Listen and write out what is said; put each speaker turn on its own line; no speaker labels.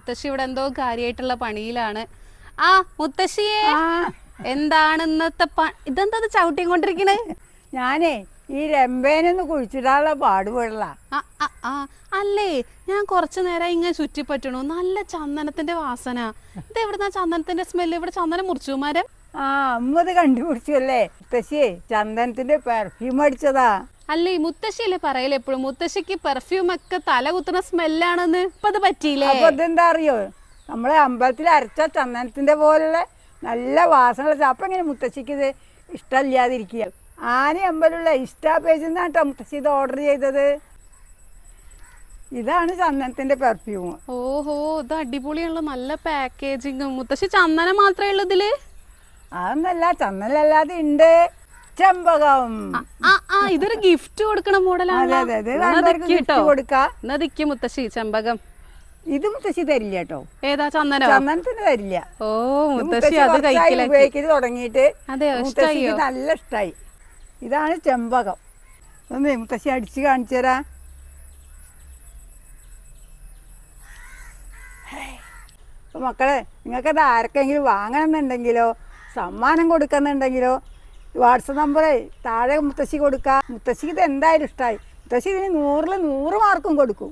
മുത്തശ്ശി ഇവിടെ എന്തോ കാര്യമായിട്ടുള്ള പണിയിലാണ്. ആ മുത്തശ്ശിയെ, എന്താണ് ഇന്നത്തെ ഇതെന്താ ചവിട്ടിയും കൊണ്ടിരിക്കണേ?
ഞാനേ ഈ രമ്പേനൊന്ന് കുഴിച്ചിടാനുള്ള പാടുപെടല.
അല്ലേ, ഞാൻ കുറച്ചു നേരം ഇങ്ങനെ ചുറ്റിപ്പറ്റണു. നല്ല ചന്ദനത്തിന്റെ വാസന. ഇത് എവിടുന്ന ചന്ദനത്തിന്റെ സ്മെല്ല്? ഇവിടെ ചന്ദനം മുറിച്ചുമാരെ.
അമ്മത് കണ്ടുപിടിച്ചല്ലേ മുത്തശ്ശിയെ, ചന്ദനത്തിന്റെ പെർഫ്യൂം അടിച്ചതാ.
അല്ലേ, മുത്തശ്ശിയല്ലേ പറയല് എപ്പോഴും മുത്തശ്ശിക്ക് പെർഫ്യൂം ഒക്കെ തല കുത്തുന്ന സ്മെല്ലാണെന്ന്. ഇപ്പൊ അത് പറ്റിയില്ലേ?
അപ്പൊ ഇതെന്താ അറിയോ, നമ്മളെ അമ്പലത്തിൽ അരച്ച ചന്ദനത്തിന്റെ പോലുള്ള നല്ല വാസന. അപ്പൊ ഇങ്ങനെ മുത്തശ്ശിക്ക് ഇത് ഇഷ്ടമില്ലാതിരിക്കുക. ആന അമ്പലമുള്ള ഇൻസ്റ്റാ പേജിൽ നിന്നാട്ടോ മുത്തശ്ശി ഇത് ഓർഡർ ചെയ്തത്. ഇതാണ് ചന്ദനത്തിന്റെ പെർഫ്യൂം.
ഓഹോ, ഇത് അടിപൊളിയാണല്ലോ, നല്ല പാക്കേജിങ്. മുത്തശ്ശി ചന്ദനം മാത്രമേ ഉള്ളൂ ഇതില്?
അതൊന്നല്ല, ചന്ദനല്ലാതെ ഉണ്ട് ചെമ്പകം.
ഇതൊരു ഗിഫ്റ്റ് കൊടുക്കണ മോഡലാണ്. മുത്തശ്ശി ചെമ്പകം
ഇത് മുത്തശ്ശി തരില്ല കേട്ടോ.
ഏതാ? ചന്ദനം?
ചന്ദനത്തിന് തരില്ല.
ഓ, മുത്തശ്ശി അത്
ഉപയോഗിക്കല് തുടങ്ങിയിട്ട്
മുത്തശ്ശിക്ക്
നല്ല ഇഷ്ടായി. ഇതാണ് ചെമ്പകം. ഒന്ന് മുത്തശ്ശി അടിച്ച് കാണിച്ചു തരാ. അപ്പൊ മക്കളെ, നിങ്ങൾക്കത് ആർക്കെങ്കിലും വാങ്ങണമെന്നുണ്ടെങ്കിലോ സമ്മാനം കൊടുക്കുന്നുണ്ടെങ്കിലോ വാട്സപ്പ് നമ്പറേ താഴെ മുത്തശ്ശി കൊടുക്കാം. മുത്തശ്ശിക്ക് ഇത് എന്തായാലും ഇഷ്ടമായി. മുത്തശ്ശി ഇതിന് 100ൽ 100 മാർക്കും കൊടുക്കും.